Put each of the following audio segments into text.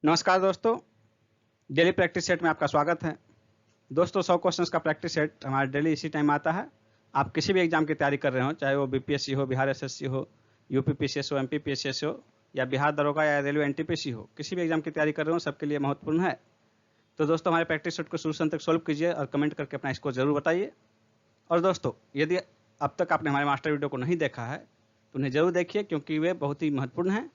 नमस्कार दोस्तों, daily practice set में आपका स्वागत है। दोस्तों 100 क्वेश्चंस का प्रैक्टिस सेट हमारा डेली इसी टाइम आता है। आप किसी भी एग्जाम की तैयारी कर रहे हो, चाहे वो बीपीएससी हो, बिहार एसएससी हो, यूपी पीसीएस हो, एमपी पीसीएस हो या बिहार दरोगा या रेलवे एनटीपीसी हो, किसी भी एग्जाम की तैयारी कर रहे हो, सबके लिए महत्वपूर्ण है। तो दोस्तों हमारे प्रैक्टिस सेट को शुरू से अंत तक सॉल्व कीजिए और कमेंट करके अपना स्कोर जरूर बताइए। और दोस्तों यदि अब तक आपने हमारे मास्टर वीडियो को नहीं देखा है तो उन्हें जरूर देखिए, क्योंकि वे बहुत ही महत्वपूर्ण है।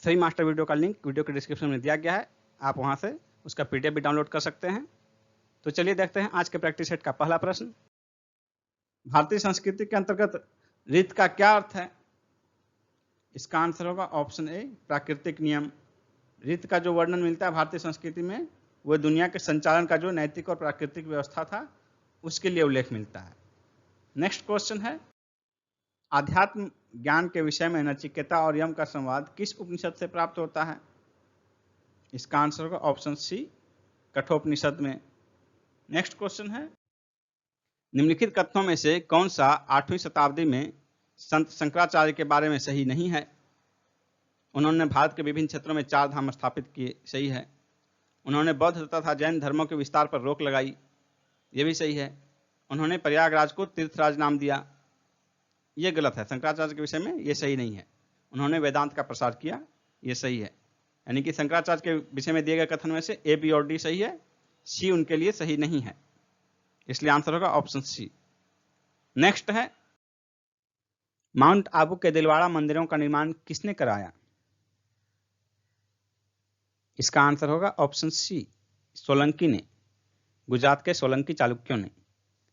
सही मास्टर वीडियो का लिंक वीडियो के डिस्क्रिप्शन में दिया गया है, आप वहां से उसका पीडीएफ भी डाउनलोड कर सकते हैं। तो चलिए देखते हैं आज के प्रैक्टिस सेट का पहला प्रश्न। भारतीय संस्कृति के अंतर्गत रीत का क्या अर्थ है? इसका आंसर होगा ऑप्शन ए, प्राकृतिक नियम। रीत का जो वर्णन मिलता है भारतीय संस्कृति में, वह दुनिया के संचालन का जो नैतिक और प्राकृतिक व्यवस्था था उसके लिए उल्लेख मिलता है। नेक्स्ट क्वेश्चन है, आध्यात्म ज्ञान के विषय में नचिकेता और यम का संवाद किस उपनिषद से प्राप्त होता है? इसका आंसर होगा ऑप्शन सी, कठोपनिषद में। नेक्स्ट क्वेश्चन है, निम्नलिखित कथनों में से कौन सा 8वीं शताब्दी में संत शंकराचार्य के बारे में सही नहीं है? उन्होंने भारत के विभिन्न क्षेत्रों में 4 धाम स्थापित किए, सही है। उन्होंने बौद्ध तथा जैन धर्मों के विस्तार पर रोक लगाई, ये भी सही है। उन्होंने प्रयागराज को तीर्थराज नाम दिया, ये गलत है। शंकराचार्य के विषय में ये सही नहीं है। उन्होंने वेदांत का प्रसार किया, ये सही है। यानी कि शंकराचार्य के विषय में दिए गए कथन में से ए, बी और डी सही है, सी उनके लिए सही नहीं है, इसलिए आंसर होगा ऑप्शन सी। नेक्स्ट है, माउंट आबू के दिलवाड़ा मंदिरों का निर्माण किसने कराया? इसका आंसर होगा ऑप्शन सी, सोलंकी ने, गुजरात के सोलंकी चालुक्यों ने।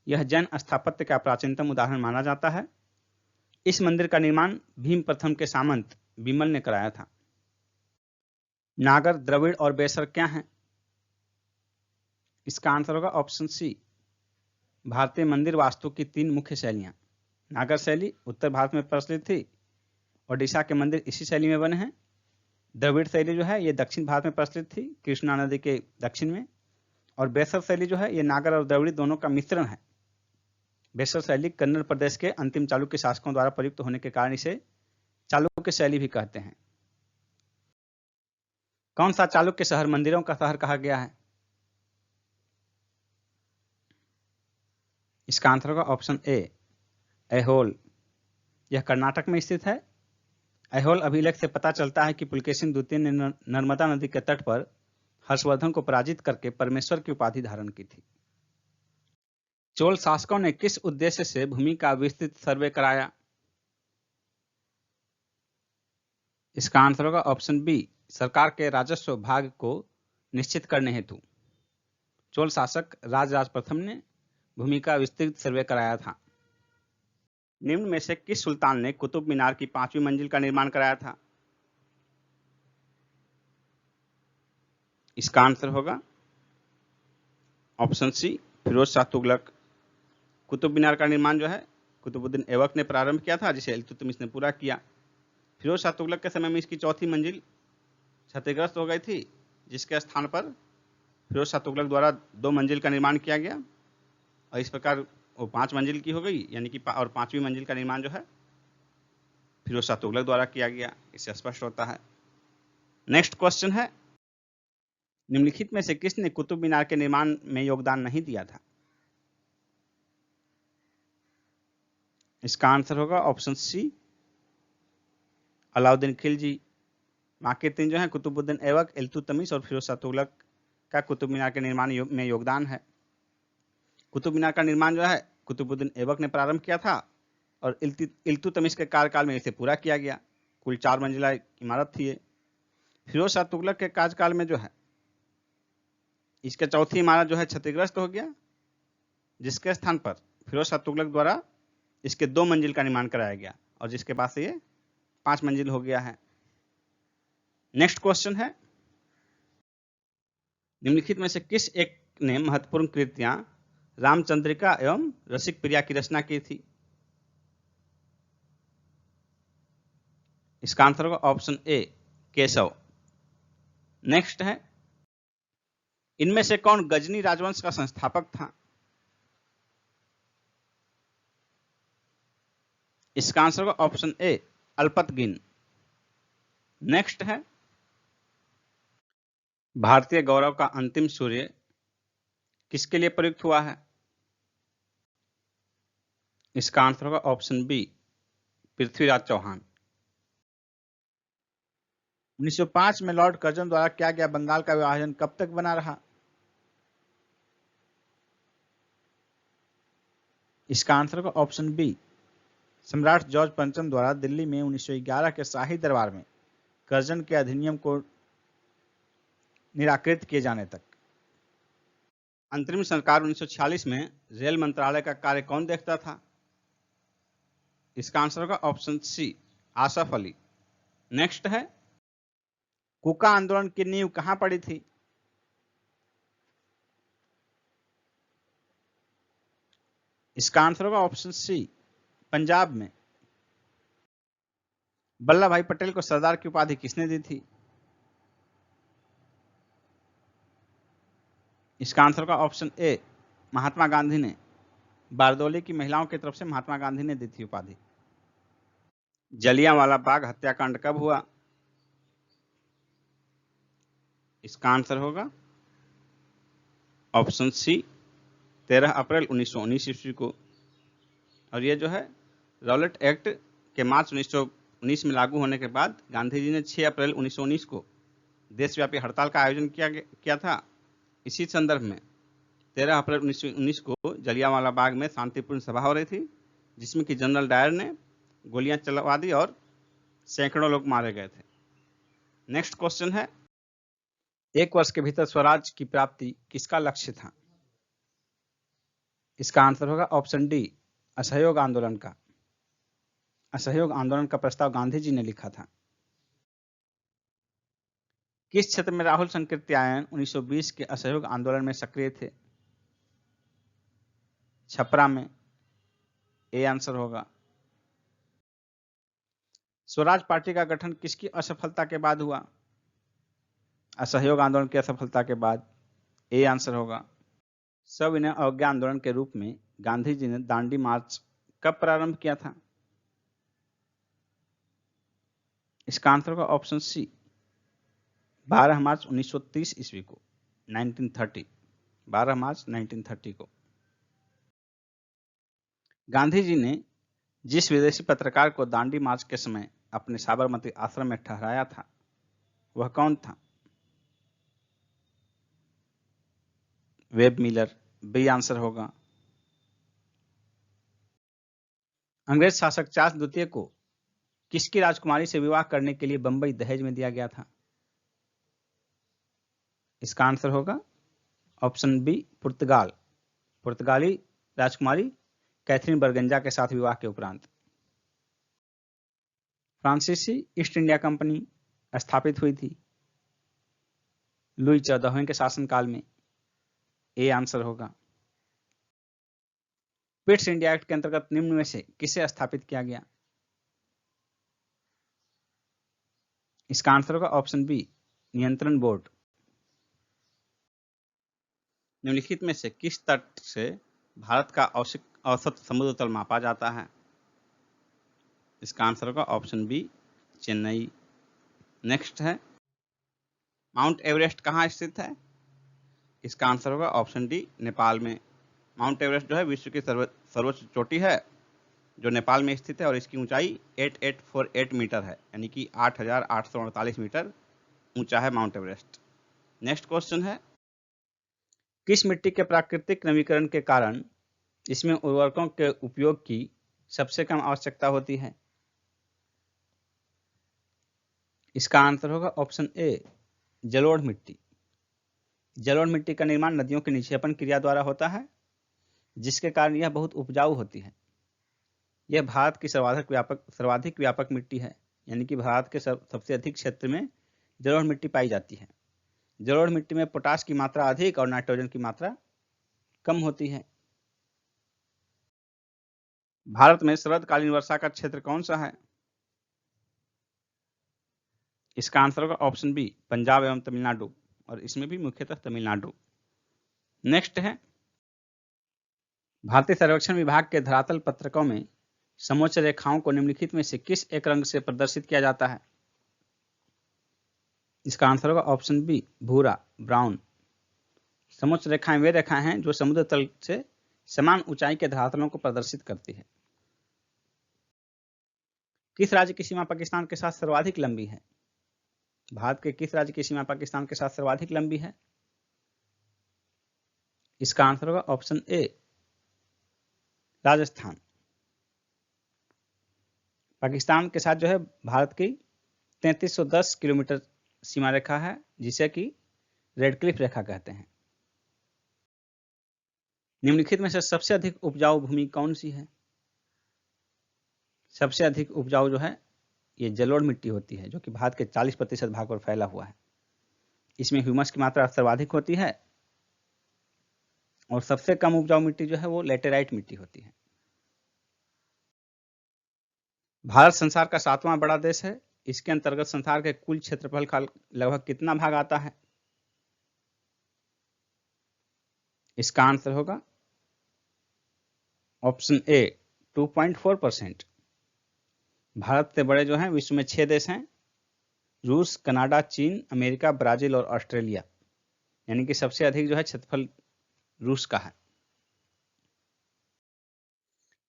यह जैन स्थापत्य का प्राचीनतम उदाहरण माना जाता है। इस मंदिर का निर्माण भीम प्रथम के सामंत विमल ने कराया था। नागर, द्रविड़ और बेसर क्या हैं? इसका आंसर होगा ऑप्शन सी, भारतीय मंदिर वास्तु की 3 मुख्य शैलियां। नागर शैली उत्तर भारत में प्रचलित थी, ओडिशा के मंदिर इसी शैली में बने हैं। द्रविड़ शैली जो है ये दक्षिण भारत में प्रचलित थी, कृष्णा नदी के दक्षिण में। और बेसर शैली जो है ये नागर और द्रविड़ दोनों का मिश्रण है। बेसर शैली कन्नड़ प्रदेश के अंतिम चालुक्य शासकों द्वारा प्रयुक्त होने के कारण इसे चालुक्य शैली भी कहते हैं। कौन सा चालुक्य शहर मंदिरों का शहर कहा गया है? इसका आंसर होगा ऑप्शन ए, ऐहोल। यह कर्नाटक में स्थित है। ऐहोल अभिलेख से पता चलता है कि पुलकेशिन द्वितीय ने नर्मदा नदी के तट पर हर्षवर्धन को पराजित करके परमेश्वर की उपाधि धारण की थी। चोल शासकों ने किस उद्देश्य से भूमि का विस्तृत सर्वे कराया? इसका आंसर होगा ऑप्शन बी, सरकार के राजस्व भाग को निश्चित करने हेतु। चोल शासक राजराज प्रथम ने भूमि का विस्तृत सर्वे कराया था। निम्न में से किस सुल्तान ने कुतुब मीनार की 5वीं मंजिल का निर्माण कराया था? इसका आंसर होगा ऑप्शन सी, फिरोज शाह तुगलक। कुतुब मीनार का निर्माण जो है कुतुबुद्दीन ऐबक ने प्रारंभ किया था, जिसे इल्तुतमिश ने पूरा किया। फिरोज शाह तुगलक के समय में इसकी 4थी मंजिल क्षतिग्रस्त हो गई थी, जिसके स्थान पर फिरोज शाह तुगलक द्वारा 2 मंजिल का निर्माण किया गया और इस प्रकार वो 5 मंजिल की हो गई। यानी कि और 5वीं मंजिल का निर्माण जो है फिरोज शाह तुगलक द्वारा किया गया, इससे स्पष्ट होता है। नेक्स्ट क्वेश्चन है, निम्नलिखित में से किसने कुतुब मीनार के निर्माण में योगदान नहीं दिया था? इसका आंसर होगा ऑप्शन सी, अलाउद्दीन खिलजी। बाकी 3 जो है कुतुबुद्दीन ऐबक, इल्तुतमिश और फिरोज शाह तुगलक का कुतुब मीनार के निर्माण में योगदान है। कुतुब मीनार का निर्माण जो है कुतुबुद्दीन ऐबक ने प्रारंभ किया था और इल्तुतमिश के कार्यकाल में इसे पूरा किया गया। कुल 4 मंजिला इमारत थी ये। फिरोज शाह तुगलक के कार्यकाल में जो है इसका 4थी इमारत जो है क्षतिग्रस्त हो गया, जिसके स्थान पर फिरोज शाह तुगलक द्वारा इसके 2 मंजिल का निर्माण कराया गया और जिसके बाद से ये 5 मंजिल हो गया है। नेक्स्ट क्वेश्चन है, निम्नलिखित में से किस एक ने महत्वपूर्ण कृतियां रामचंद्रिका एवं रसिक प्रिया की रचना की थी? इसका आंसर होगा ऑप्शन ए, केशव। नेक्स्ट है, इनमें से कौन गजनी राजवंश का संस्थापक था? इसका आंसर होगा ऑप्शन ए, अल्पतगिन। नेक्स्ट है, भारतीय गौरव का अंतिम सूर्य किसके लिए प्रयुक्त हुआ है? इसका आंसर होगा ऑप्शन बी, पृथ्वीराज चौहान। 1905 में लॉर्ड कर्जन द्वारा किया गया बंगाल का विभाजन कब तक बना रहा? इसका आंसर होगा ऑप्शन बी, सम्राट जॉर्ज पंचम द्वारा दिल्ली में 1911 के शाही दरबार में कर्जन के अधिनियम को निराकृत किए जाने तक। अंतरिम सरकार 1946 में रेल मंत्रालय का कार्य कौन देखता था? इसका आंसर होगा option C, Asaf Ali. Next है, कूका आंदोलन की नींव कहां पड़ी थी? इसका आंसर होगा ऑप्शन सी, पंजाब में। वल्लभ भाई पटेल को सरदार की उपाधि किसने दी थी? इसका आंसर होगा ऑप्शन ए, महात्मा गांधी ने। बारदोली की महिलाओं की तरफ से महात्मा गांधी ने दी थी उपाधि। जलियांवाला बाग हत्याकांड कब हुआ? इसका आंसर होगा ऑप्शन सी, 13 अप्रैल 1919 ईस्वी को। और ये जो है रॉलेट एक्ट के मार्च 1919 में लागू होने के बाद गांधी जी ने 6 अप्रैल 1919 को देशव्यापी हड़ताल का आयोजन किया था। इसी संदर्भ में 13 अप्रैल 1919 को जलियांवाला बाग में शांतिपूर्ण सभा हो रही थी, जिसमें कि जनरल डायर ने गोलियां चलवा दी और सैकड़ों लोग मारे गए थे। नेक्स्ट क्वेश्चन है, एक वर्ष के भीतर स्वराज की प्राप्ति किसका लक्ष्य था? इसका आंसर होगा ऑप्शन डी, असहयोग आंदोलन का। असहयोग आंदोलन का प्रस्ताव गांधी जी ने लिखा था। किस क्षेत्र में राहुल संकीर्त्यायन 1920 के असहयोग आंदोलन में सक्रिय थे? छपरा में। ए आंसर होगा। स्वराज पार्टी का गठन किसकी असफलता के बाद हुआ? असहयोग आंदोलन की असफलता के बाद। ए आंसर होगा। सविनय अवज्ञा आंदोलन के रूप में गांधी जी ने दांडी मार्च कब प्रारंभ किया था? इसका आंसर होगा ऑप्शन सी, 12 मार्च 1930 ईस्वी को, 1930, 12 मार्च 1930 को। गांधी जी ने जिस विदेशी पत्रकार को दांडी मार्च के समय अपने साबरमती आश्रम में ठहराया था, वह कौन था? Web Miller. बी आंसर होगा। अंग्रेज शासक चार्ल्स द्वितीय को किसकी राजकुमारी से विवाह करने के लिए बंबई दहेज में दिया गया था? इसका आंसर होगा ऑप्शन बी, पुर्तगाल। पुर्तगाली राजकुमारी कैथरीन बरगंजा के साथ विवाह के उपरांत। फ्रांसीसी ईस्ट इंडिया कंपनी स्थापित हुई थी लुई 14वें के शासनकाल में। ए आंसर होगा। पिट्स इंडिया एक्ट के अंतर्गत निम्न में से किसे स्थापित किया गया? इसका आंसर होगा ऑप्शन बी, नियंत्रण बोर्ड। निम्नलिखित में से किस तट से भारत का औसत समुद्र तल मापा जाता है? इसका आंसर होगा ऑप्शन बी, चेन्नई। नेक्स्ट है, माउंट एवरेस्ट कहाँ स्थित है? इसका आंसर होगा ऑप्शन डी, नेपाल में। माउंट एवरेस्ट जो है विश्व की सर्वोच्च चोटी है, जो नेपाल में स्थित है, और इसकी ऊंचाई 8848 मीटर है, यानी कि 8848 मीटर ऊंचा है माउंट एवरेस्ट। नेक्स्ट क्वेश्चन है, किस मिट्टी के प्राकृतिक नवीकरण के कारण इसमें उर्वरकों के उपयोग की सबसे कम आवश्यकता होती है? इसका आंसर होगा ऑप्शन ए, जलोढ़ मिट्टी। जलोढ़ मिट्टी का निर्माण नदियों के निक्षेपण क्रिया द्वारा होता है, जिसके कारण यह बहुत उपजाऊ होती है। यह भारत की सर्वाधिक व्यापक मिट्टी है, यानी कि भारत के सबसे अधिक क्षेत्र में जलोढ़ मिट्टी पाई जाती है। जलोढ़ मिट्टी में पोटाश की मात्रा अधिक और नाइट्रोजन की मात्रा कम होती है। भारत में शरदकालीन वर्षा का क्षेत्र कौन सा है? इसका आंसर होगा ऑप्शन बी, पंजाब एवं तमिलनाडु, और इसमें भी मुख्यतः तमिलनाडु। नेक्स्ट है, भारतीय सर्वेक्षण विभाग के धरातल पत्रकों में समोच्च रेखाओं को निम्नलिखित में से किस एक रंग से प्रदर्शित किया जाता है? इसका आंसर होगा ऑप्शन बी भूरा, ब्राउन। समोच्च रेखाएं वे रेखाएं हैं जो समुद्र तल से समान ऊंचाई के धरातलों को प्रदर्शित करती है। किस राज्य की सीमा पाकिस्तान के साथ सर्वाधिक लंबी है? भारत के किस राज्य की सीमा पाकिस्तान के साथ सर्वाधिक लंबी है? इसका आंसर होगा ऑप्शन ए राजस्थान। पाकिस्तान के साथ जो है भारत की 3310 किलोमीटर सीमा रेखा है, जिसे कि रेड क्लिफ रेखा कहते हैं। निम्नलिखित में से सबसे अधिक उपजाऊ भूमि कौन सी है? सबसे अधिक उपजाऊ जो है ये जलोढ़ मिट्टी होती है, जो कि भारत के 40% भाग पर फैला हुआ है। इसमें ह्यूमस की मात्रा सर्वाधिक होती है और सबसे कम उपजाऊ मिट्टी जो है वो लेटेराइट मिट्टी होती है। भारत संसार का 7वां बड़ा देश है। इसके अंतर्गत संसार के कुल क्षेत्रफल का लगभग कितना भाग आता है? इसका आंसर होगा ऑप्शन ए 2.4%। भारत से बड़े जो हैं विश्व में 6 देश हैं, रूस, कनाडा, चीन, अमेरिका, ब्राजील और ऑस्ट्रेलिया। यानी कि सबसे अधिक जो है क्षेत्रफल रूस का है।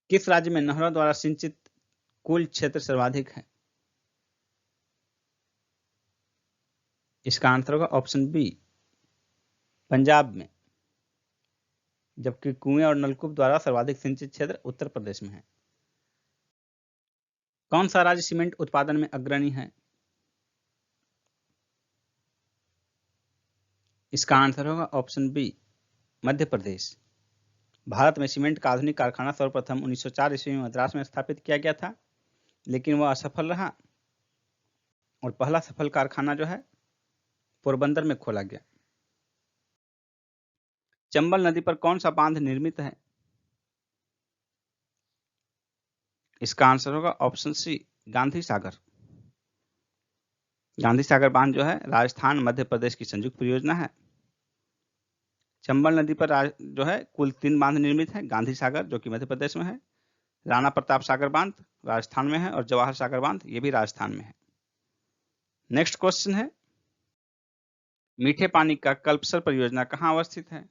किस राज्य में नहरों द्वारा सिंचित कुल क्षेत्र सर्वाधिक है? इसका आंसर होगा ऑप्शन बी पंजाब में, जबकि कुएं और नलकूप द्वारा सर्वाधिक सिंचित क्षेत्र उत्तर प्रदेश में है। कौन सा राज्य सीमेंट उत्पादन में अग्रणी है? इसका आंसर होगा ऑप्शन बी मध्य प्रदेश। भारत में सीमेंट का आधुनिक कारखाना सर्वप्रथम 1904 ईस्वी में मद्रास में स्थापित किया गया था, लेकिन वह असफल रहा और पहला सफल कारखाना जो है पोरबंदर में खोला गया। चंबल नदी पर कौन सा बांध निर्मित है? इसका आंसर होगा ऑप्शन सी गांधी सागर। गांधी सागर बांध जो है राजस्थान मध्य प्रदेश की संयुक्त परियोजना है। चंबल नदी पर जो है कुल 3 बांध निर्मित है। गांधी सागर जो कि मध्य प्रदेश में है, राणा प्रताप सागर बांध राजस्थान में है और जवाहर सागर बांध ये भी राजस्थान में है। नेक्स्ट क्वेश्चन है, मीठे पानी का कल्पसर परियोजना कहां अवस्थित है?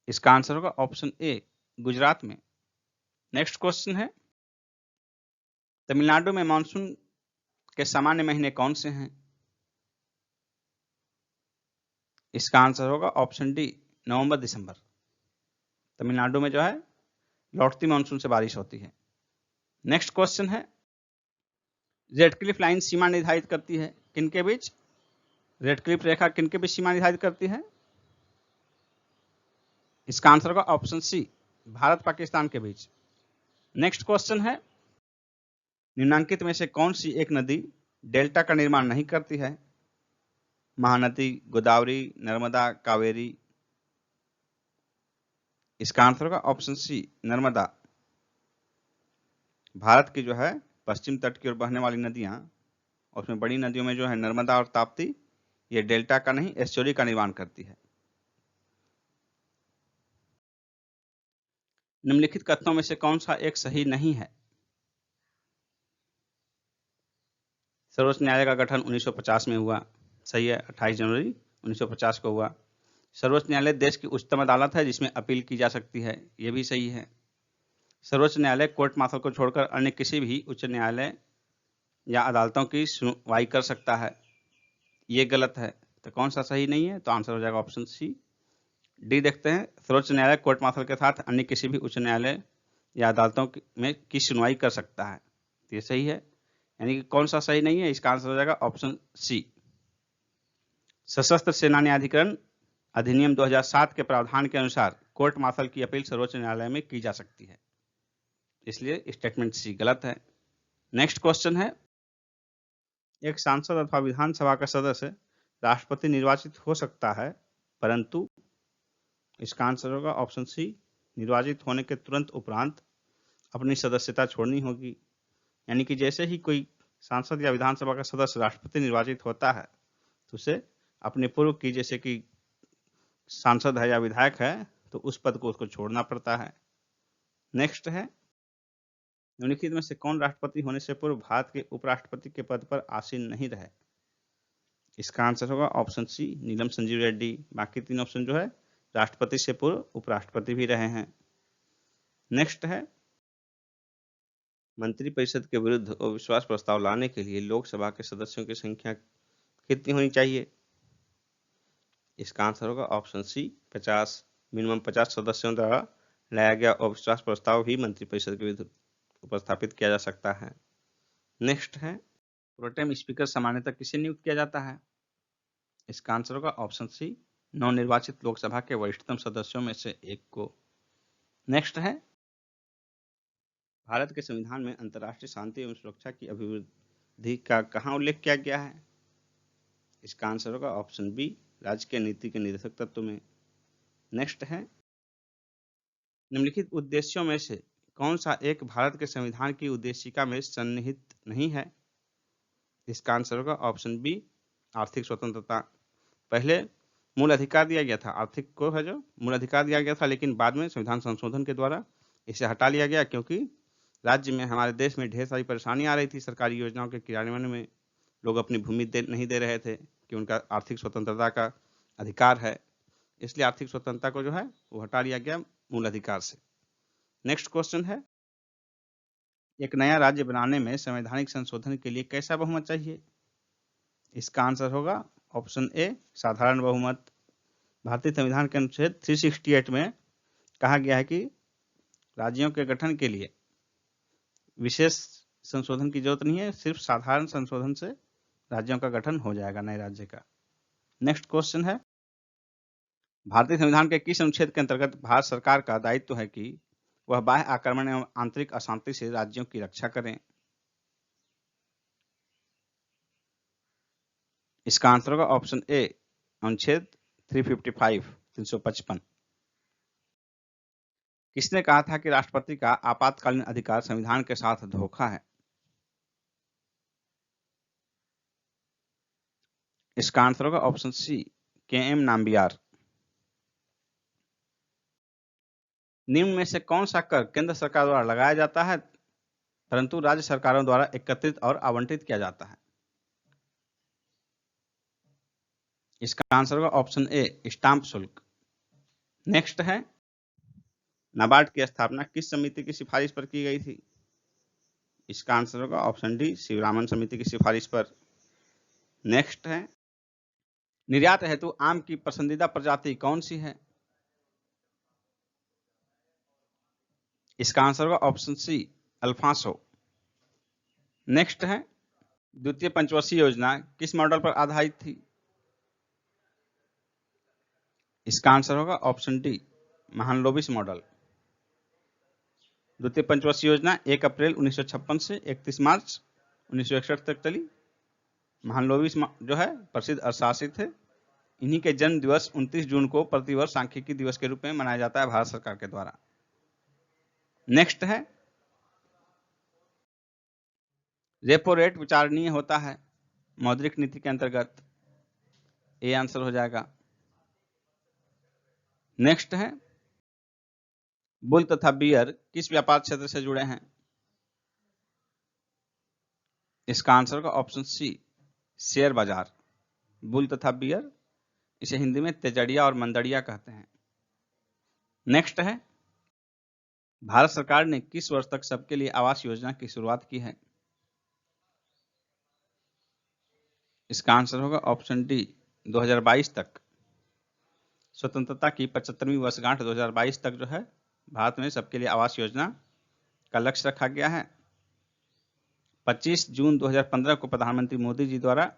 इसका आंसर होगा ऑप्शन ए गुजरात में। नेक्स्ट क्वेश्चन है, तमिलनाडु में मानसून के सामान्य महीने कौन से हैं? इसका आंसर होगा ऑप्शन डी नवंबर दिसंबर। तमिलनाडु में जो है लौटती मानसून से बारिश होती है। नेक्स्ट क्वेश्चन है, रेड क्लिफ लाइन सीमा निर्धारित करती है किनके बीच? रेड क्लिफ रेखा किनके बीच सीमा निर्धारित करती है? इसका आंसर होगा ऑप्शन सी भारत पाकिस्तान के बीच। नेक्स्ट क्वेश्चन है, निम्नांकित में से कौन सी एक नदी डेल्टा का निर्माण नहीं करती है? महानदी, गोदावरी, नर्मदा, कावेरी। इसका आंसर होगा ऑप्शन सी नर्मदा। भारत की जो है पश्चिम तट की ओर बहने वाली नदियां, उसमें बड़ी नदियों में जो है नर्मदा और ताप्ती, ये डेल्टा का नहीं एस्चुरी का निर्माण करती है। निम्नलिखित कथनों में से कौन सा एक सही नहीं है? सर्वोच्च न्यायालय का गठन 1950 में हुआ, सही है, 28 जनवरी 1950 को हुआ। सर्वोच्च न्यायालय देश की उच्चतम अदालत है जिसमें अपील की जा सकती है, यह भी सही है। सर्वोच्च न्यायालय कोर्ट मार्शल को छोड़कर अन्य किसी भी उच्च न्यायालय या अदालतों की सुनवाई कर सकता है, ये गलत है। तो कौन सा सही नहीं है? तो आंसर हो जाएगा ऑप्शन सी डी। देखते हैं, सर्वोच्च न्यायालय कोर्ट मार्शल के साथ अन्य किसी भी उच्च न्यायालय या अदालतों में की सुनवाई कर सकता है, तो ये सही है। यानी कि कौन सा सही नहीं है? इसका आंसर हो जाएगा ऑप्शन सी। सशस्त्र सेना न्यायाधिकरण अधिनियम 2007 के प्रावधान के अनुसार कोर्ट मार्शल की अपील सर्वोच्च न्यायालय में की जा सकती है, इसलिए स्टेटमेंट सी गलत है। नेक्स्ट क्वेश्चन है, एक सांसद अथवा विधानसभा का सदस्य राष्ट्रपति निर्वाचित हो सकता है, परंतु इसका आंसर होगा ऑप्शन सी निर्वाचित होने के तुरंत उपरांत अपनी सदस्यता छोड़नी होगी। यानी कि जैसे ही कोई सांसद या विधानसभा का सदस्य राष्ट्रपति निर्वाचित होता है तो उसे अपने पूर्व की, जैसे कि सांसद है या विधायक है, तो उस पद को उसको छोड़ना पड़ता है। नेक्स्ट है, निम्नलिखित में से कौन राष्ट्रपति होने से पूर्व भारत के उपराष्ट्रपति के पद पर आसीन नहीं रहे? इसका आंसर होगा ऑप्शन सी, नीलम संजीव रेड्डी। बाकी तीन ऑप्शन जो है राष्ट्रपति से पूर्व उपराष्ट्रपति भी रहे हैं। नेक्स्ट है, मंत्रिपरिषद के विरुद्ध अविश्वास प्रस्ताव लाने के लिए लोकसभा के सदस्यों की संख्या कितनी होनी चाहिए? इसका आंसर होगा ऑप्शन सी, 50। मिनिमम 50 सदस्यों द्वारा लाया गया अविश्वास प्रस्ताव भी मंत्रिपरिषद के विरुद्ध उपस्थापित किया जा सकता है। नेक्स्ट है, प्रोटेम स्पीकर सामान्यतः किसे नियुक्त किया जाता है? इसका आंसर होगा ऑप्शन सी, नवनिर्वाचित लोकसभा के वरिष्ठतम सदस्यों में से एक को। नेक्स्ट है, भारत के संविधान में अंतर्राष्ट्रीय शांति एवं सुरक्षा की अभिवृद्धि का कहाँ उल्लेख किया गया है? इसका आंसर होगा ऑप्शन बी, राज्य के नीति के निर्देशक तत्व में। नेक्स्ट है, निम्नलिखित उद्देश्यों में से कौन सा एक भारत के संविधान की उद्देशिका में सन्निहित नहीं है? इसका आंसर होगा ऑप्शन बी, आर्थिक स्वतंत्रता। पहले मूल अधिकार दिया गया था, आर्थिक को है जो मूल अधिकार दिया गया था, लेकिन बाद में संविधान संशोधन के द्वारा इसे हटा लिया गया, क्योंकि राज्य में, हमारे देश में ढेर सारी परेशानी आ रही थी। सरकारी योजनाओं के क्रियान्वयन में लोग अपनी भूमि नहीं दे रहे थे कि उनका आर्थिक स्वतंत्रता का अधिकार है, इसलिए आर्थिक स्वतंत्रता को जो है वो हटा लिया गया मूल अधिकार से। नेक्स्ट क्वेश्चन है, एक नया राज्य बनाने में संवैधानिक संशोधन के लिए कैसा बहुमत चाहिए? इसका आंसर होगा ऑप्शन ए, साधारण बहुमत। भारतीय संविधान के अनुच्छेद 368 में कहा गया है कि राज्यों के गठन के लिए विशेष संशोधन की जरूरत नहीं है, सिर्फ साधारण संशोधन से राज्यों का गठन हो जाएगा नए राज्य का। नेक्स्ट क्वेश्चन है, भारतीय संविधान के किस अनुच्छेद के अंतर्गत भारत सरकार का दायित्व है कि वह बाह्य आक्रमण एवं आंतरिक अशांति से राज्यों की रक्षा करें? इसका आंसर होगा ऑप्शन ए, अनुच्छेद 355। किसने कहा था कि राष्ट्रपति का आपातकालीन अधिकार संविधान के साथ धोखा है? इसका आंसर होगा ऑप्शन सी, के.एम. नाम्बियार। निम्न में से कौन सा कर केंद्र सरकार द्वारा लगाया जाता है परंतु राज्य सरकारों द्वारा एकत्रित और आवंटित किया जाता है? इसका आंसर होगा ऑप्शन ए, स्टाम्प शुल्क। नेक्स्ट है, नाबार्ड की स्थापना किस समिति की सिफारिश पर की गई थी? इसका आंसर होगा ऑप्शन डी, शिवरामन समिति की सिफारिश पर। नेक्स्ट है, निर्यात हेतु आम की पसंदीदा प्रजाति कौन सी है? इसका आंसर होगा ऑप्शन सी, अल्फांसो। नेक्स्ट है, द्वितीय पंचवर्षीय योजना किस मॉडल पर आधारित थी? इसका आंसर होगा ऑप्शन डी, महालनोबिस मॉडल। द्वितीय पंचवर्षीय योजना 1 अप्रैल 1956 से 31 मार्च 1961 तक चली। महालनोबिस जो है प्रसिद्ध अर्थशास्त्री थे। इन्हीं के जन्म दिवस 29 जून को प्रतिवर्ष सांख्यिकी दिवस के रूप में मनाया जाता है भारत सरकार के द्वारा। नेक्स्ट है, रेपो रेट विचारणीय होता है मौद्रिक नीति के अंतर्गत? ए आंसर हो जाएगा। नेक्स्ट है, बुल तथा बियर किस व्यापार क्षेत्र से जुड़े हैं? इसका आंसर होगा ऑप्शन सी, शेयर बाजार। बुल तथा बियर, इसे हिंदी में तेजड़िया और मंदड़िया कहते हैं। नेक्स्ट है, भारत सरकार ने किस वर्ष तक सबके लिए आवास योजना की शुरुआत की है? इसका आंसर होगा ऑप्शन डी, 2022 तक। स्वतंत्रता की 75वीं वर्षगांठ 2022 तक जो है भारत में सबके लिए आवास योजना का लक्ष्य रखा गया है। 25 जून 2015 को प्रधानमंत्री मोदी जी द्वारा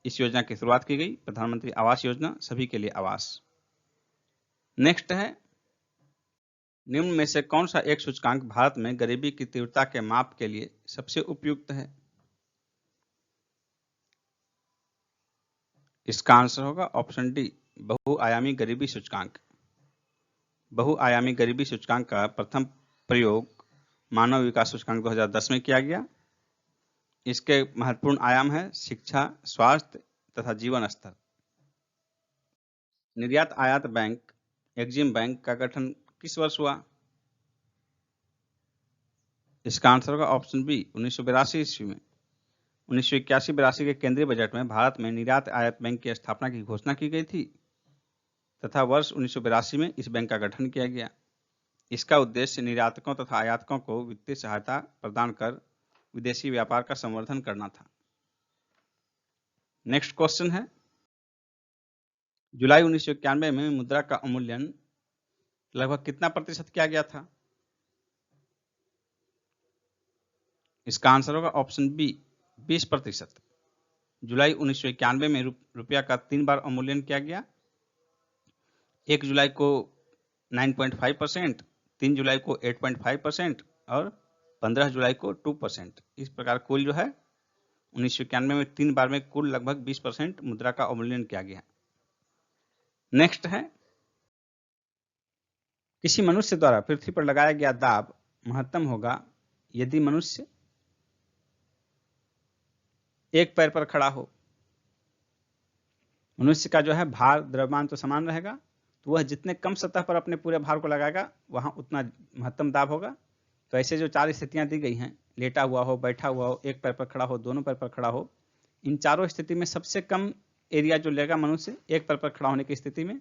इस योजना की शुरुआत की गई, प्रधानमंत्री आवास योजना, सभी के लिए आवास। नेक्स्ट है, निम्न में से कौन सा एक सूचकांक भारत में गरीबी की तीव्रता के माप के लिए सबसे उपयुक्त है? इसका आंसर होगा ऑप्शन डी, बहुआयामी गरीबी सूचकांक। बहुआयामी गरीबी सूचकांक का प्रथम प्रयोग मानव विकास सूचकांक 2010 में किया गया। इसके महत्वपूर्ण आयाम है शिक्षा, स्वास्थ्य तथा जीवन स्तर। निर्यात आयात बैंक, एक्जिम बैंक का गठन किस वर्ष हुआ? इसका आंसर होगा ऑप्शन बी 1982 ईस्वी में। 1981-82 के केंद्रीय बजट में भारत में निर्यात आयात बैंक की स्थापना की घोषणा की गई थी तथा वर्ष 1982 में इस बैंक का गठन किया गया। इसका उद्देश्य निर्यातकों तथा आयातकों को वित्तीय सहायता प्रदान कर विदेशी व्यापार का संवर्धन करना था। नेक्स्ट क्वेश्चन है, जुलाई 1991 में मुद्रा का अवमूल्यन लगभग कितना प्रतिशत किया गया था? इसका आंसर होगा ऑप्शन बी 20%। जुलाई 1991 में रुपया का 3 बार अवमूल्यन किया गया। 1 जुलाई को 9.5%, 3 जुलाई को 8.5% और 15 जुलाई को 2%। इस प्रकार कुल जो है 1991 में 3 बार में कुल लगभग 20% मुद्रा का अवमूल्यन किया गया। नेक्स्ट है, किसी मनुष्य द्वारा पृथ्वी पर लगाया गया दाब महत्तम होगा यदि मनुष्य एक पैर पर खड़ा हो। मनुष्य का जो है भार द्रव्यमान तो समान रहेगा, तो वह जितने कम सतह पर अपने पूरे भार को लगाएगा वहां उतना महत्तम दाब होगा। तो ऐसे जो 4 स्थितियां दी गई हैं, लेटा हुआ हो, बैठा हुआ हो, एक पैर पर खड़ा हो, दोनों पैर पर खड़ा हो, इन चारों स्थिति में सबसे कम एरिया जो लेगा मनुष्य एक पैर पर खड़ा होने की स्थिति में,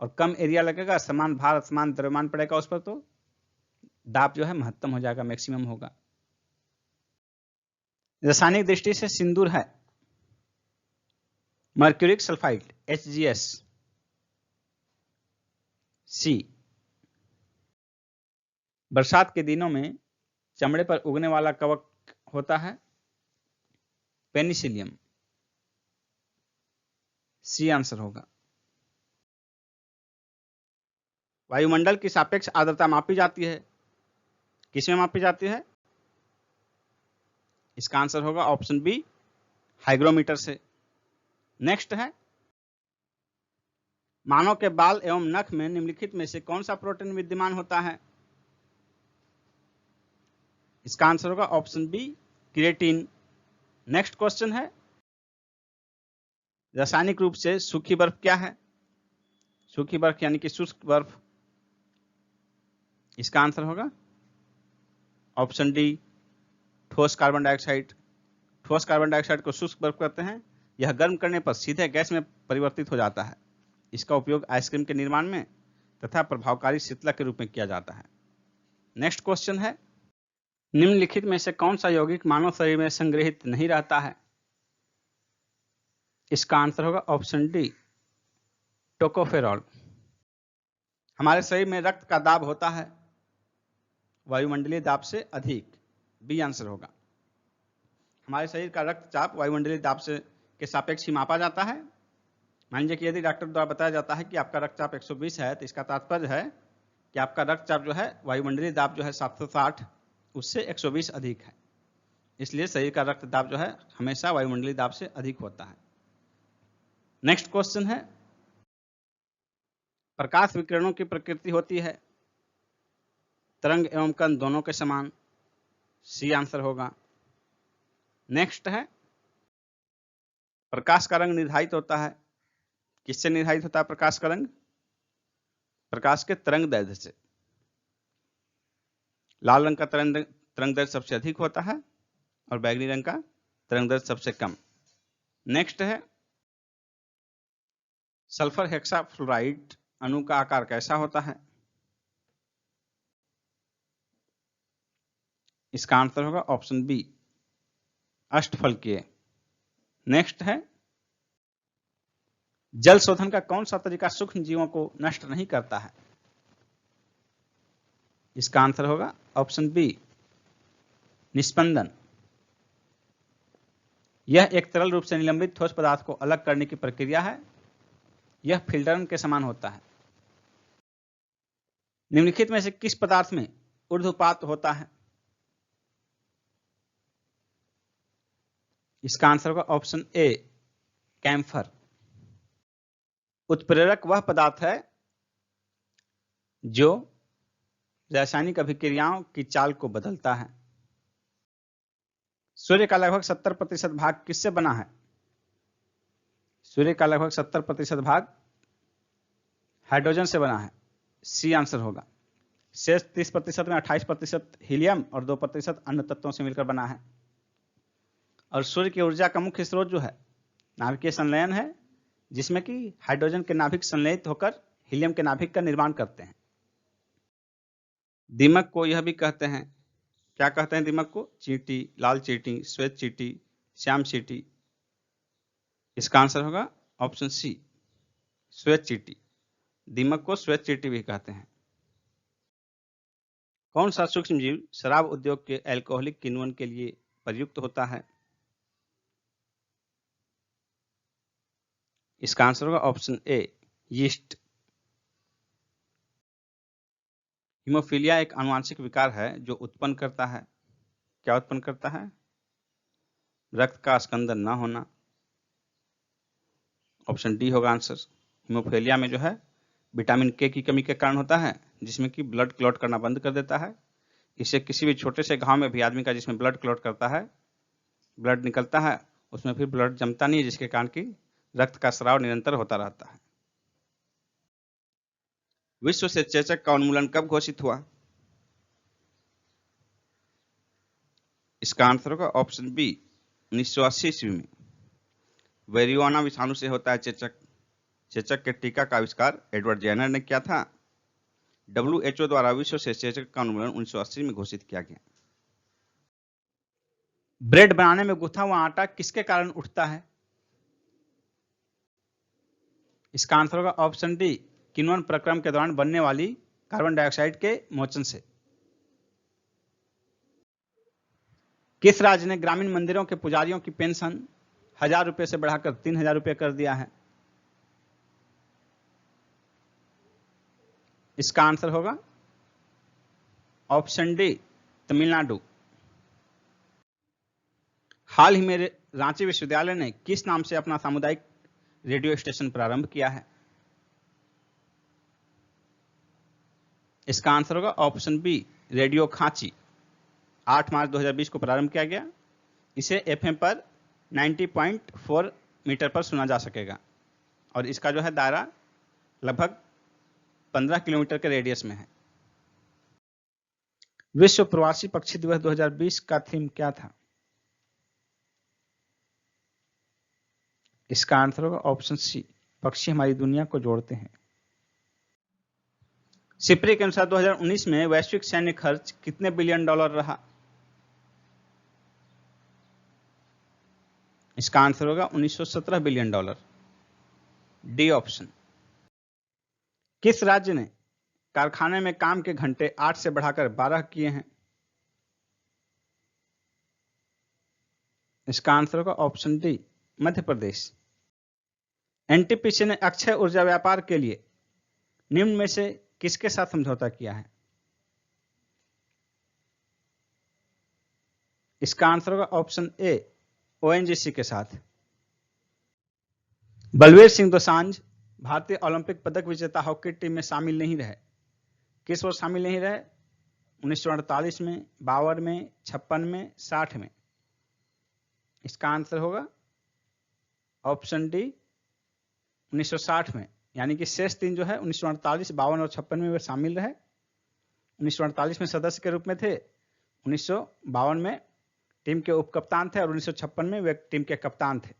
और कम एरिया लगेगा, समान भार समान द्रव्यमान पड़ेगा उस पर, तो दाब जो है महत्तम हो जाएगा, मैक्सिमम होगा। रासायनिक दृष्टि से सिंदूर है मर्क्यूरिक सल्फाइड HgS, सी। बरसात के दिनों में चमड़े पर उगने वाला कवक होता है पेनिसिलियम, सी आंसर होगा। वायुमंडल की सापेक्ष आर्द्रता मापी जाती है, किसमें मापी जाती है? इसका आंसर होगा ऑप्शन बी हाइग्रोमीटर से। नेक्स्ट है, मानव के बाल एवं नख में निम्नलिखित में से कौन सा प्रोटीन विद्यमान होता है? इसका आंसर होगा option B creatine. Next question है, रासायनिक रूप से सूखी बर्फ क्या है? सूखी बर्फ यानी कि शुष्क बर्फ। इसका आंसर होगा ऑप्शन डी ठोस कार्बन डाइऑक्साइड। ठोस कार्बन डाइऑक्साइड को शुष्क बर्फ कहते हैं। यह गर्म करने पर सीधे गैस में परिवर्तित हो जाता है। इसका उपयोग आइसक्रीम के निर्माण में तथा प्रभावकारी शीतलक के रूप में किया जाता है। नेक्स्ट क्वेश्चन है, निम्नलिखित में से कौन सा यौगिक मानव शरीर में संग्रहित नहीं रहता है? इसका आंसर होगा ऑप्शन डी टोकोफेरॉल। हमारे शरीर में रक्त का दाब होता है वायुमंडलीय दाब से अधिक, बी आंसर होगा। हमारे शरीर का रक्तचाप वायुमंडलीय दाब से के सापेक्ष ही मापा जाता है। मान लीजिए कि यदि डॉक्टर द्वारा बताया जाता है कि आपका रक्तचाप 120 है, तो इसका तात्पर्य है कि आपका रक्तचाप जो है वायुमंडलीय दाब जो है 760 उससे 120 अधिक है। इसलिए शरीर का रक्त दाब जो है हमेशा वायुमंडलीय दाब से अधिक होता है। नेक्स्ट क्वेश्चन है, प्रकाश विकिरणों की प्रकृति होती है तरंग एवं कण दोनों के समान, सी आंसर होगा। नेक्स्ट है, प्रकाश का रंग निर्धारित होता है, किससे निर्धारित होता है प्रकाश का रंग? प्रकाश के तरंग दैर्ध्य से। लाल रंग का तरंग दैर्ध्य सबसे अधिक होता है और बैंगनी रंग का तरंग दैर्ध्य सबसे कम। नेक्स्ट है, सल्फर हेक्साफ्लोराइड अणु का आकार कैसा होता है? इसका आंसर होगा ऑप्शन बी अष्टफलकीय। नेक्स्ट है, जल शोधन का कौन सा तरीका सूक्ष्म जीवों को नष्ट नहीं करता है? इसका आंसर होगा ऑप्शन बी निस्पंदन। यह एक तरल रूप से निलंबित ठोस पदार्थ को अलग करने की प्रक्रिया है। यह फिल्टरन के समान होता है। निम्नलिखित में से किस पदार्थ में ऊर्ध्वपात होता है? इसका आंसर होगा ऑप्शन ए कैम्फर। उत्प्रेरक वह पदार्थ है जो रासायनिक अभिक्रियाओं की चाल को बदलता है। सूर्य का लगभग 70% भाग किससे बना है? सूर्य का लगभग 70% भाग हाइड्रोजन से बना है, सी आंसर होगा। शेष 30% में 28% हीलियम और 2% अन्य तत्वों से मिलकर बना है। और सूर्य की ऊर्जा का मुख्य स्रोत जो है नाभिकीय संलयन है, जिसमें कि हाइड्रोजन के नाभिक संलयित होकर हीलियम के नाभिक का निर्माण करते हैं। दीमक को यह भी कहते हैं, क्या कहते हैं दीमक को? चींटी, लाल चींटी, श्वेत चींटी, श्याम चींटी। इसका आंसर होगा ऑप्शन सी, श्वेत चींटी। दीमक को श्वेत चींटी भी कहते हैं। कौन सा सूक्ष्म जीव शराब उद्योग के अल्कोहलिक किण्वन के लिए प्रयुक्त होता है? इसका आंसर होगा ऑप्शन ए, यीस्ट। हीमोफीलिया एक आनुवांशिक विकार है जो उत्पन्न करता है, क्या उत्पन्न करता है? रक्त का स्कंदन न होना। ऑप्शन डी होगा आंसर। हीमोफीलिया में जो है विटामिन के की कमी के कारण होता है, जिसमें कि ब्लड क्लॉट करना बंद कर देता है। इससे किसी भी छोटे से घाव में भी आदमी का जिसमें ब्लड क्लॉट करता है, ब्लड निकलता है, उसमें फिर ब्लड जमता नहीं है, जिसके कारण कि रक्त का स्राव निरंतर होता रहता है। विश्व से चेचक का उन्मूलन कब घोषित हुआ? इसका आंसर होगा ऑप्शन बी, 1980 ईस्वी में। वेरियोना विषाणु से होता है चेचक। चेचक के टीका का आविष्कार एडवर्ड जेनर ने किया था। WHO द्वारा विश्व से चेचक का उन्मूलन 1980 में घोषित किया गया। ब्रेड बनाने में गुथा हुआ आटा किसके कारण उठता है? इसका आंसर होगा ऑप्शन डी, किण्वन प्रक्रम के दौरान बनने वाली कार्बन डाइऑक्साइड के मोचन से। किस राज्य ने ग्रामीण मंदिरों के पुजारियों की पेंशन 1000 रुपए से बढ़ाकर 3000 रुपए कर दिया है? इसका आंसर होगा ऑप्शन डी, तमिलनाडु। हाल ही में रांची विश्वविद्यालय ने किस नाम से अपना सामुदायिक रेडियो स्टेशन प्रारंभ किया है? इसका आंसर होगा ऑप्शन बी, रेडियो खांची। 8 मार्च 2020 को प्रारंभ किया गया। इसे FM पर 90.4 मीटर पर सुना जा सकेगा और इसका जो है दायरा लगभग 15 किलोमीटर के रेडियस में है। विश्व प्रवासी पक्षी दिवस 2020 का थीम क्या था? इसका आंसर होगा ऑप्शन सी, पक्षी हमारी दुनिया को जोड़ते हैं। सिप्री के अनुसार 2019 में वैश्विक सैन्य खर्च कितने बिलियन डॉलर रहा? इसका आंसर होगा 1917 बिलियन डॉलर, डी ऑप्शन। किस राज्य ने कारखाने में काम के घंटे 8 से बढ़ाकर 12 किए हैं? इसका आंसर होगा option D, Madhya Pradesh. NTPC ने अक्षय ऊर्जा व्यापार के लिए निम्न में से किसके साथ समझौता किया है? इसका आंसर होगा ऑप्शन ए, ONGC के साथ। बलवीर सिंह दोसांझ भारतीय ओलंपिक पदक विजेता हॉकी टीम में शामिल नहीं रहे। किस वर्ष शामिल नहीं रहे? 1948 में, 52 में, 56 में, 60 में। इसका आंसर होगा ऑप्शन डी, 1960 में। यानी कि शेष 3 जो है 1948, 52 और 56 में वे शामिल रहे। 1948 में सदस्य के रूप में थे, 1952 में टीम के उप कप्तान थे और 1956 में वे टीम के कप्तान थे।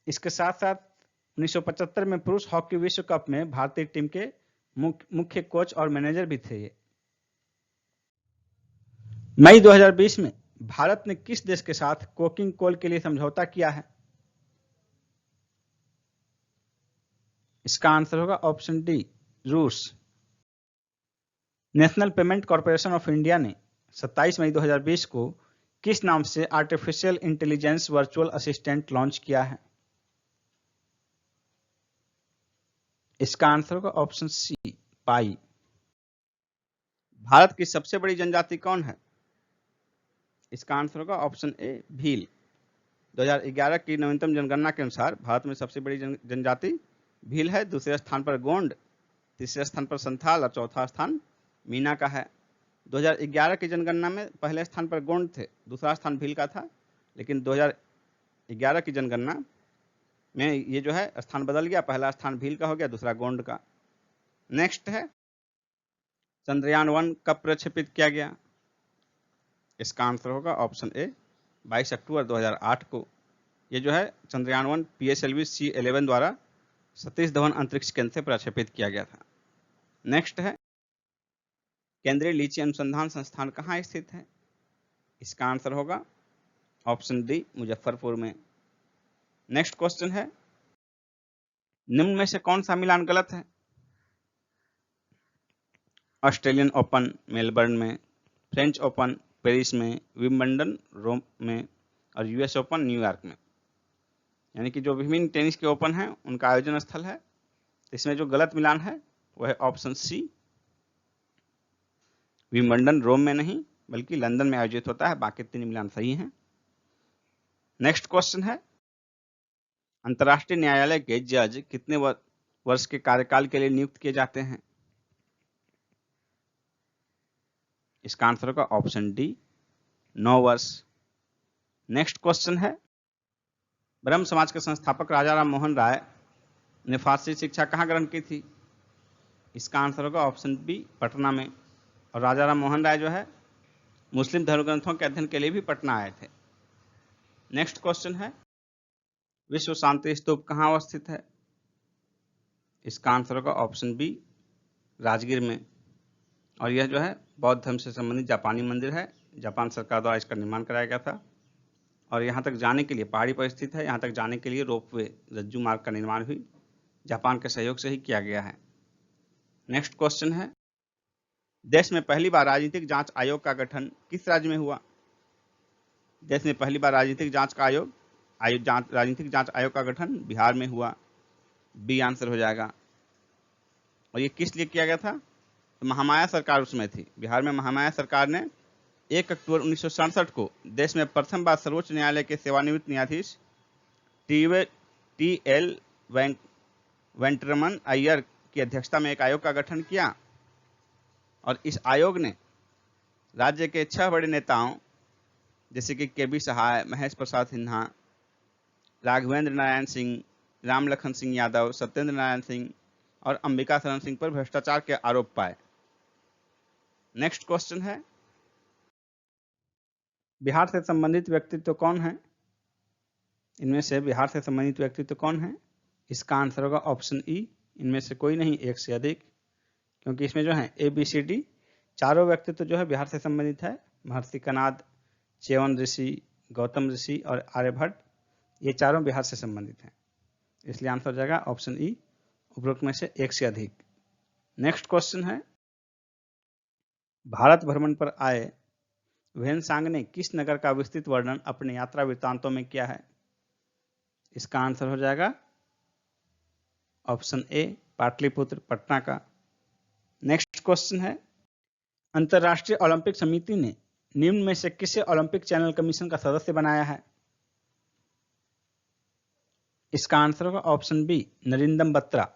इसके साथ साथ 1975 में पुरुष हॉकी विश्व कप में भारतीय टीम के मुख्य कोच और मैनेजर भी थे ये। मई 2020 में भारत ने किस देश के साथ कोकिंग कोल के लिए समझौता किया है? इसका आंसर होगा ऑप्शन डी, रूस। National payment corporation of India ने 27 मई 2020 को किस नाम से artificial intelligence virtual assistant launch किया है? इसका आंसर होगा ऑप्शन सी, पाई। भारत की सबसे बड़ी जनजाति कौन है? इसका आंसर होगा ऑप्शन ए, भील। 2011 की नवीनतम जनगणना के अनुसार भारत में सबसे बड़ी जनजाति भील है। दूसरे स्थान पर गोंड, तीसरे स्थान पर संथाल और चौथा स्थान मीना का है। 2011 की जनगणना में पहले स्थान पर गोंड थे, दूसरा स्थान भील का था, लेकिन 2011 की जनगणना में ये जो है स्थान बदल गया, पहला स्थान भील का हो गया, दूसरा गोंड का। नेक्स्ट है चंद्रयान-1 कब प्रक्षेपित किया गया? इसका आंसर होगा ऑप्शन ए 22 अक्टूबर 2008 को। ये जो है चंद्रयान-1 PSLV C11 द्वारा सतीश धवन अंतरिक्ष केंद्र से प्रक्षेपित किया गया था। नेक्स्ट है, केंद्रीय लीची अनुसंधान संस्थान कहाँ स्थित है? इसका आंसर होगा ऑप्शन डी मुजफ्फरपुर में। नेक्स्ट क्वेश्चन है, निम्न में से कौन सा मिलान गलत है? ऑस्ट्रेलियन ओपन मेलबर्न में, फ्रेंच ओपन पेरिस में, विंबलडन रोम में और US ओपन न्यूयॉर्क में। यानी कि जो विभिन्न टेनिस के ओपन हैं उनका आयोजन स्थल है। इसमें जो गलत मिलान है वह है ऑप्शन सी, विंबलडन रोम में नहीं बल्कि लंदन में आयोजित होता है। बाकी 3 मिलान सही हैं। नेक्स्ट क्वेश्चन है, अंतर्राष्ट्रीय न्यायालय के जज कितने वर्ष के कार्यकाल के लिए नियुक्त किए जाते हैं? इसका आंसर होगा ऑप्शन डी 9 वर्ष। नेक्स्ट क्वेश्चन है, ब्रह्म समाज के संस्थापक राजा राम मोहन राय ने फारसी शिक्षा कहाँ ग्रहण की थी? इसका आंसर होगा ऑप्शन बी पटना में। और राजा राम मोहन राय जो है मुस्लिम धर्म ग्रंथों के अध्ययन के लिए भी पटना आए थे। नेक्स्ट क्वेश्चन है, विश्व शांति स्तूप कहाँ अवस्थित है? इसका आंसर होगा ऑप्शन बी राजगीर में। और यह जो है बौद्ध धर्म से संबंधित जापानी मंदिर है। जापान सरकार द्वारा इसका निर्माण कराया गया था और यहाँ तक जाने के लिए पहाड़ी पर स्थित है। यहाँ तक जाने के लिए रोपवे रज्जू मार्ग का निर्माण भी जापान के सहयोग से ही किया गया है। नेक्स्ट क्वेश्चन है, देश में पहली बार राजनीतिक जांच आयोग का गठन किस राज्य में हुआ? देश में पहली बार राजनीतिक जांच आयोग का गठन बिहार में हुआ। बी आंसर हो जाएगा। और ये किस लिए किया गया था? तो महामाया सरकार उसमें थी। बिहार में महामाया सरकार ने 1 अक्टूबर 1967 को देश में प्रथम बार सर्वोच्च न्यायालय के सेवानिवृत्त न्यायाधीश TL वेंकटरमन अय्यर की अध्यक्षता में एक आयोग का गठन किया। और इस आयोग ने राज्य के 6 बड़े नेताओं जैसे कि KB सहाय, महेश प्रसाद सिन्हा, राघवेंद्र नारायण सिंह, रामलखन सिंह यादव, सत्येंद्र नारायण सिंह और अंबिका शरण सिंह पर भ्रष्टाचार के आरोप पाए। नेक्स्ट क्वेश्चन है, बिहार से संबंधित व्यक्तित्व कौन है? इनमें से बिहार से संबंधित व्यक्तित्व कौन है? इसका आंसर होगा ऑप्शन ई, इनमें से कोई नहीं, एक से अधिक। क्योंकि इसमें जो है ABCD चारों व्यक्तित्व जो है बिहार से संबंधित है। महर्षि कनाद, च्यवन ऋषि, गौतम ऋषि और आर्यभट्ट, ये चारों बिहार से संबंधित हैं। इसलिए आंसर हो जाएगा ऑप्शन ई, उपरोक्त में से एक से अधिक। नेक्स्ट क्वेश्चन है, भारत भ्रमण पर आए ह्वेनसांग ने किस नगर का विस्तृत वर्णन अपने यात्रा वृत्तांतों में किया है? इसका आंसर हो जाएगा ऑप्शन ए पाटलिपुत्र, पटना का। नेक्स्ट क्वेश्चन है, अंतर्राष्ट्रीय ओलंपिक समिति ने निम्न में से किसे ओलंपिक चैनल कमीशन का सदस्य बनाया है? इसका आंसर होगा ऑप्शन बी नरिंदम बत्रा।